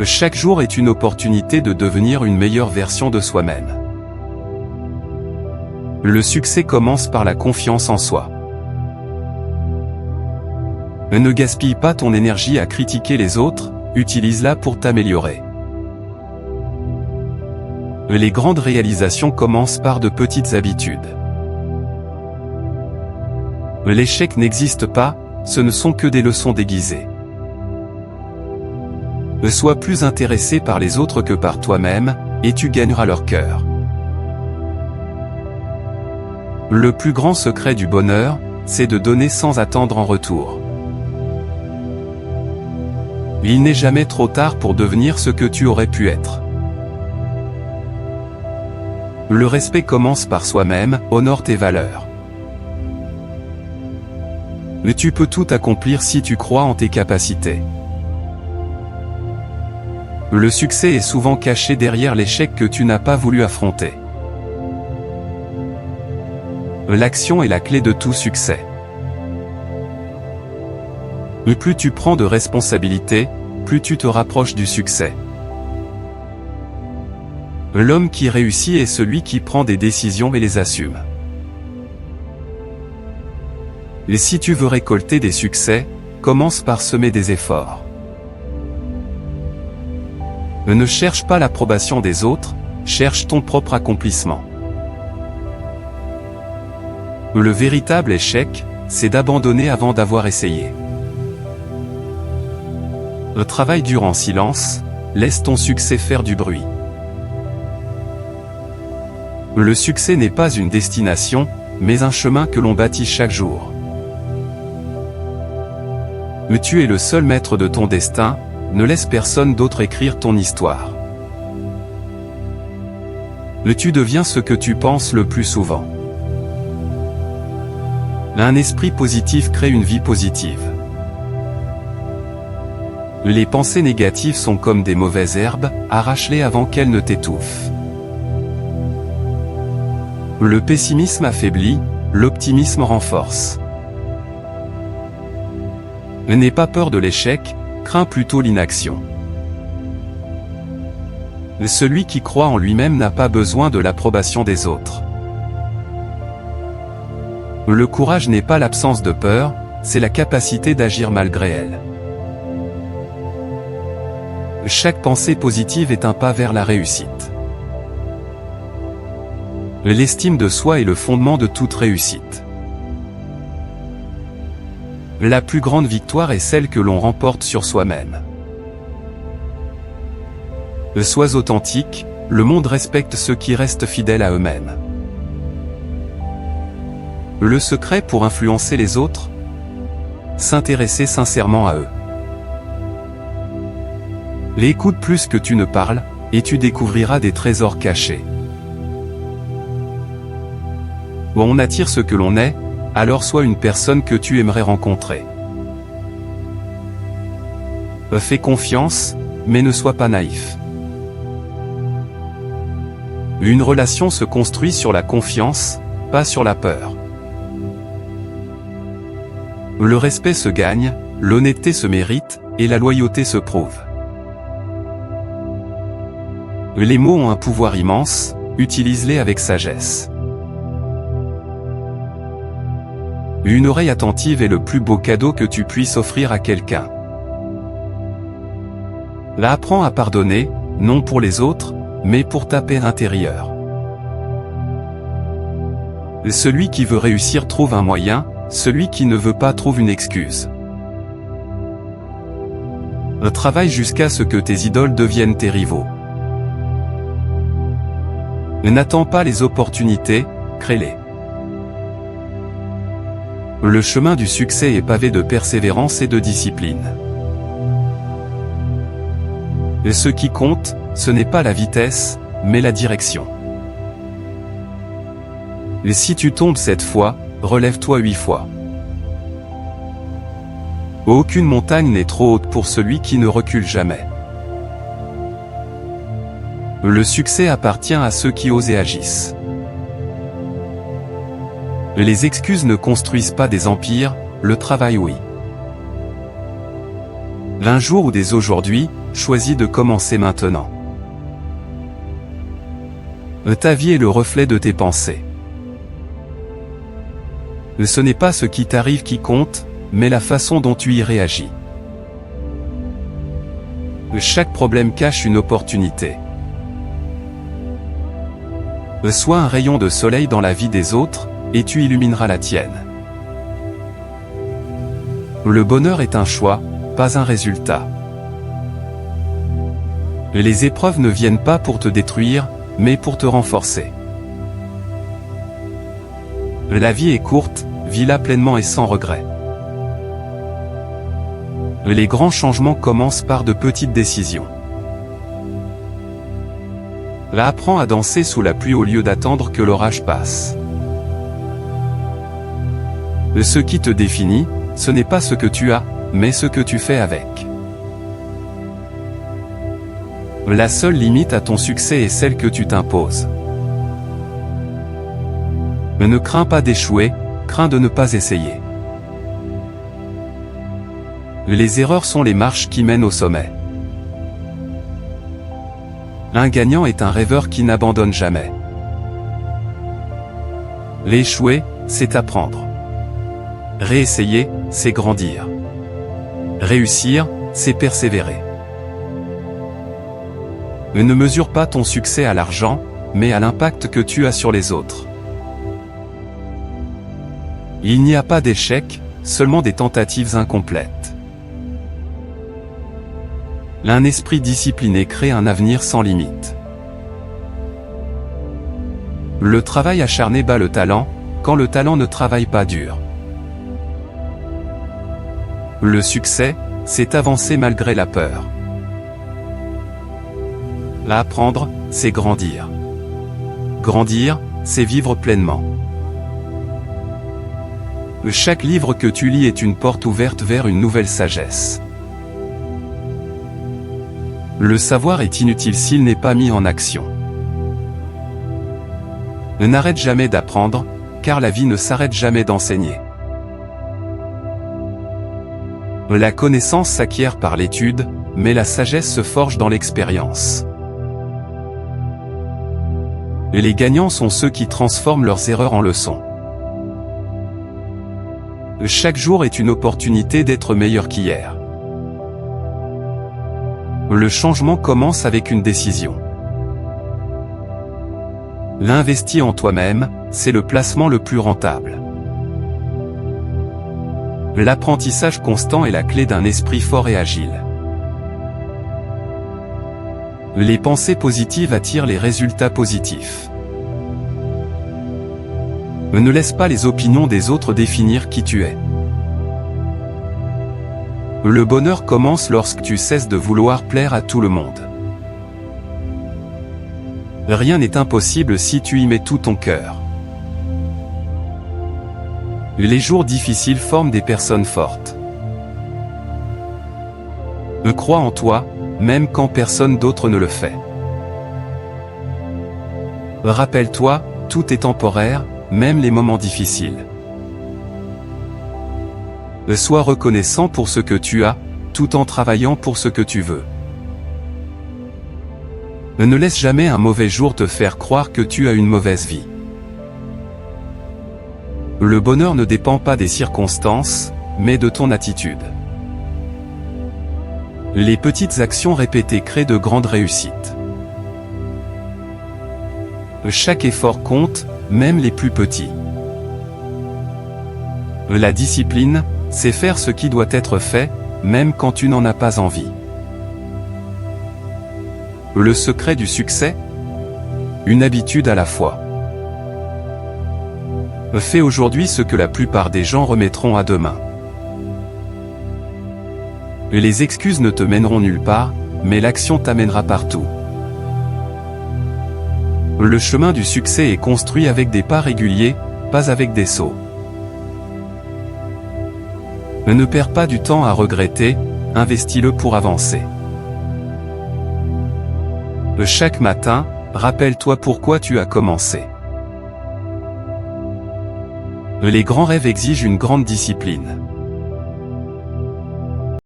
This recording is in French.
Chaque jour est une opportunité de devenir une meilleure version de soi-même. Le succès commence par la confiance en soi. Ne gaspille pas ton énergie à critiquer les autres, utilise-la pour t'améliorer. Les grandes réalisations commencent par de petites habitudes. L'échec n'existe pas, ce ne sont que des leçons déguisées. Sois plus intéressé par les autres que par toi-même, et tu gagneras leur cœur. Le plus grand secret du bonheur, c'est de donner sans attendre en retour. Il n'est jamais trop tard pour devenir ce que tu aurais pu être. Le respect commence par soi-même, honore tes valeurs. Mais tu peux tout accomplir si tu crois en tes capacités. Le succès est souvent caché derrière l'échec que tu n'as pas voulu affronter. L'action est la clé de tout succès. Plus tu prends de responsabilités, plus tu te rapproches du succès. L'homme qui réussit est celui qui prend des décisions et les assume. Et si tu veux récolter des succès, commence par semer des efforts. Ne cherche pas l'approbation des autres, cherche ton propre accomplissement. Le véritable échec, c'est d'abandonner avant d'avoir essayé. Le travail dure en silence, laisse ton succès faire du bruit. Le succès n'est pas une destination, mais un chemin que l'on bâtit chaque jour. Tu es le seul maître de ton destin, ne laisse personne d'autre écrire ton histoire. Tu deviens ce que tu penses le plus souvent. Un esprit positif crée une vie positive. Les pensées négatives sont comme des mauvaises herbes, arrache-les avant qu'elles ne t'étouffent. Le pessimisme affaiblit, l'optimisme renforce. N'aie pas peur de l'échec, crains plutôt l'inaction. Celui qui croit en lui-même n'a pas besoin de l'approbation des autres. Le courage n'est pas l'absence de peur, c'est la capacité d'agir malgré elle. Chaque pensée positive est un pas vers la réussite. L'estime de soi est le fondement de toute réussite. La plus grande victoire est celle que l'on remporte sur soi-même. Sois authentique, le monde respecte ceux qui restent fidèles à eux-mêmes. Le secret pour influencer les autres? S'intéresser sincèrement à eux. Écoute plus que tu ne parles, et tu découvriras des trésors cachés. On attire ce que l'on est, alors sois une personne que tu aimerais rencontrer. Fais confiance, mais ne sois pas naïf. Une relation se construit sur la confiance, pas sur la peur. Le respect se gagne, l'honnêteté se mérite, et la loyauté se prouve. Les mots ont un pouvoir immense, utilise-les avec sagesse. Une oreille attentive est le plus beau cadeau que tu puisses offrir à quelqu'un. Apprends à pardonner, non pour les autres, mais pour ta paix intérieure. Celui qui veut réussir trouve un moyen, celui qui ne veut pas trouve une excuse. Travaille jusqu'à ce que tes idoles deviennent tes rivaux. N'attends pas les opportunités, crée-les. Le chemin du succès est pavé de persévérance et de discipline. Et ce qui compte, ce n'est pas la vitesse, mais la direction. Et si tu tombes 7 fois, relève-toi 8 fois. Aucune montagne n'est trop haute pour celui qui ne recule jamais. Le succès appartient à ceux qui osent et agissent. Les excuses ne construisent pas des empires, le travail oui. L'un jour ou dès aujourd'hui, choisis de commencer maintenant. Ta vie est le reflet de tes pensées. Ce n'est pas ce qui t'arrive qui compte, mais la façon dont tu y réagis. Chaque problème cache une opportunité. Sois un rayon de soleil dans la vie des autres, et tu illumineras la tienne. Le bonheur est un choix, pas un résultat. Les épreuves ne viennent pas pour te détruire, mais pour te renforcer. La vie est courte, vis-la pleinement et sans regret. Les grands changements commencent par de petites décisions. Apprends à danser sous la pluie au lieu d'attendre que l'orage passe. Ce qui te définit, ce n'est pas ce que tu as, mais ce que tu fais avec. La seule limite à ton succès est celle que tu t'imposes. Ne crains pas d'échouer, crains de ne pas essayer. Les erreurs sont les marches qui mènent au sommet. Un gagnant est un rêveur qui n'abandonne jamais. L'échouer, c'est apprendre. Réessayer, c'est grandir. Réussir, c'est persévérer. Ne mesure pas ton succès à l'argent, mais à l'impact que tu as sur les autres. Il n'y a pas d'échec, seulement des tentatives incomplètes. Un esprit discipliné crée un avenir sans limite. Le travail acharné bat le talent, quand le talent ne travaille pas dur. Le succès, c'est avancer malgré la peur. Apprendre, c'est grandir. Grandir, c'est vivre pleinement. Chaque livre que tu lis est une porte ouverte vers une nouvelle sagesse. Le savoir est inutile s'il n'est pas mis en action. N'arrête jamais d'apprendre, car la vie ne s'arrête jamais d'enseigner. La connaissance s'acquiert par l'étude, mais la sagesse se forge dans l'expérience. Les gagnants sont ceux qui transforment leurs erreurs en leçons. Chaque jour est une opportunité d'être meilleur qu'hier. Le changement commence avec une décision. L'investir en toi-même, c'est le placement le plus rentable. L'apprentissage constant est la clé d'un esprit fort et agile. Les pensées positives attirent les résultats positifs. Ne laisse pas les opinions des autres définir qui tu es. Le bonheur commence lorsque tu cesses de vouloir plaire à tout le monde. Rien n'est impossible si tu y mets tout ton cœur. Les jours difficiles forment des personnes fortes. Crois en toi, même quand personne d'autre ne le fait. Rappelle-toi, tout est temporaire, même les moments difficiles. Sois reconnaissant pour ce que tu as, tout en travaillant pour ce que tu veux. Ne laisse jamais un mauvais jour te faire croire que tu as une mauvaise vie. Le bonheur ne dépend pas des circonstances, mais de ton attitude. Les petites actions répétées créent de grandes réussites. Chaque effort compte, même les plus petits. La discipline, c'est faire ce qui doit être fait, même quand tu n'en as pas envie. Le secret du succès? Une habitude à la fois. Fais aujourd'hui ce que la plupart des gens remettront à demain. Les excuses ne te mèneront nulle part, mais l'action t'amènera partout. Le chemin du succès est construit avec des pas réguliers, pas avec des sauts. Ne perds pas du temps à regretter, investis-le pour avancer. Chaque matin, rappelle-toi pourquoi tu as commencé. Les grands rêves exigent une grande discipline.